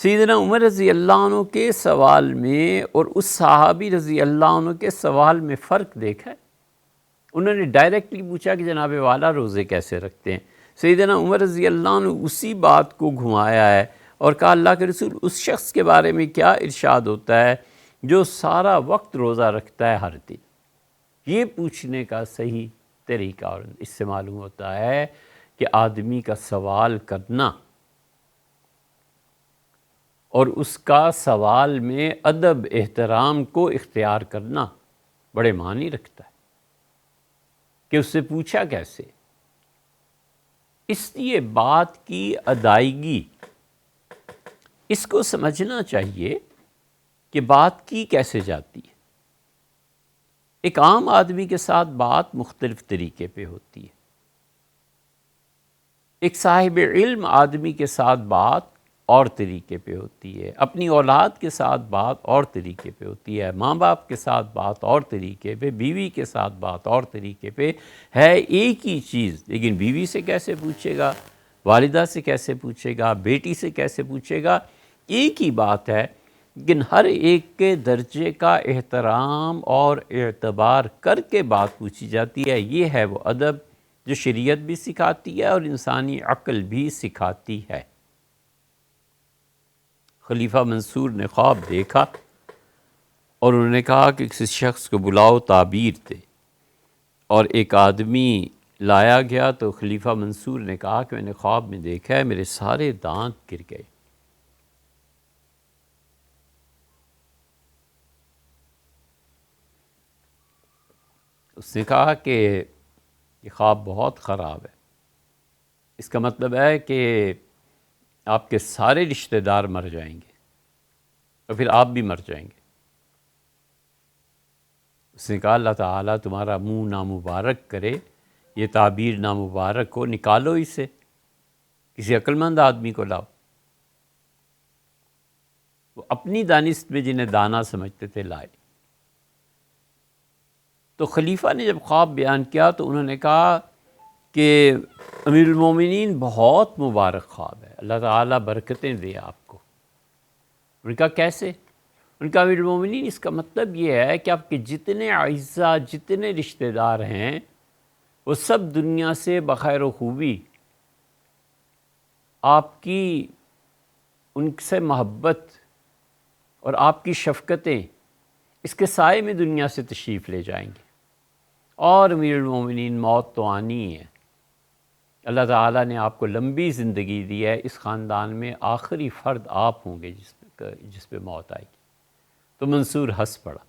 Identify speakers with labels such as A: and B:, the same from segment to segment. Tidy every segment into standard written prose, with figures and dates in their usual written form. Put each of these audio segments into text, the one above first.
A: سیدنا عمر رضی اللہ عنہ کے سوال میں اور اس صحابی رضی اللہ عنہ کے سوال میں فرق دیکھا ہے؟ انہوں نے ڈائریکٹلی پوچھا کہ جناب والا روزے کیسے رکھتے ہیں. سیدنا عمر رضی اللہ عنہ اسی بات کو گھمایا ہے اور کہا اللہ کے رسول اس شخص کے بارے میں کیا ارشاد ہوتا ہے جو سارا وقت روزہ رکھتا ہے ہر دن. یہ پوچھنے کا صحیح طریقہ، اور اس سے معلوم ہوتا ہے کہ آدمی کا سوال کرنا اور اس کا سوال میں ادب احترام کو اختیار کرنا بڑے معنی رکھتا ہے کہ اس سے پوچھا کیسے. اس لیے بات کی ادائیگی، اس کو سمجھنا چاہیے کہ بات کی کیسے جاتی ہے. ایک عام آدمی کے ساتھ بات مختلف طریقے پہ ہوتی ہے. ایک صاحب علم آدمی کے ساتھ بات اور طریقے پہ ہوتی ہے، اپنی اولاد کے ساتھ بات اور طریقے پہ ہوتی ہے، ماں باپ کے ساتھ بات اور طریقے پہ، بیوی کے ساتھ بات اور طریقے پہ ہے. ایک ہی چیز، لیکن بیوی سے کیسے پوچھے گا، والدہ سے کیسے پوچھے گا، بیٹی سے کیسے پوچھے گا، ایک ہی بات ہے، لیکن ہر ایک کے درجے کا احترام اور اعتبار کر کے بات پوچھی جاتی ہے. یہ ہے وہ ادب جو شریعت بھی سکھاتی ہے اور انسانی عقل بھی سکھاتی ہے. خلیفہ منصور نے خواب دیکھا اور انہوں نے کہا کہ کسی شخص کو بلاؤ تعبیر دے، اور ایک آدمی لایا گیا تو خلیفہ منصور نے کہا کہ میں نے خواب میں دیکھا ہے میرے سارے دانت گر گئے. اس نے کہا کہ یہ خواب بہت خراب ہے، اس کا مطلب ہے کہ آپ کے سارے رشتہ دار مر جائیں گے اور پھر آپ بھی مر جائیں گے. اس نے کہا اللہ تعالیٰ تمہارا منہ نامبارک کرے، یہ تعبیر نامبارک ہو، نکالو اسے، کسی عقل مند آدمی کو لاؤ. وہ اپنی دانست میں جنہیں دانا سمجھتے تھے لائے. تو خلیفہ نے جب خواب بیان کیا تو انہوں نے کہا کہ امیر المومنین بہت مبارک خواب ہے، اللہ تعالیٰ برکتیں دے آپ کو. انہوں نے کہا کیسے؟ ان کا امیر المومنین اس کا مطلب یہ ہے کہ آپ کے جتنے اعزاء، جتنے رشتہ دار ہیں وہ سب دنیا سے بخیر و خوبی، آپ کی ان سے محبت اور آپ کی شفقتیں اس کے سائے میں دنیا سے تشریف لے جائیں گے. اور امیر المومنین موت تو آنی ہے، اللہ تعالیٰ نے آپ کو لمبی زندگی دی ہے، اس خاندان میں آخری فرد آپ ہوں گے جس پہ موت آئے گی. تو منصور ہنس پڑا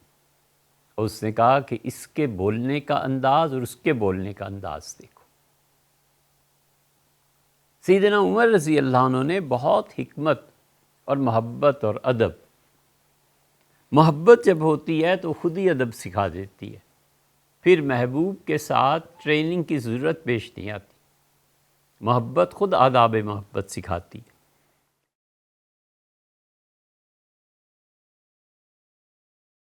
A: اور اس نے کہا کہ اس کے بولنے کا انداز اور اس کے بولنے کا انداز دیکھو. سیدنا عمر رضی اللہ عنہ نے بہت حکمت اور محبت اور ادب، محبت جب ہوتی ہے تو خود ہی ادب سکھا دیتی ہے، پھر محبوب کے ساتھ ٹریننگ کی ضرورت پیش نہیں آتی. محبت خود آداب محبت سکھاتی ہے.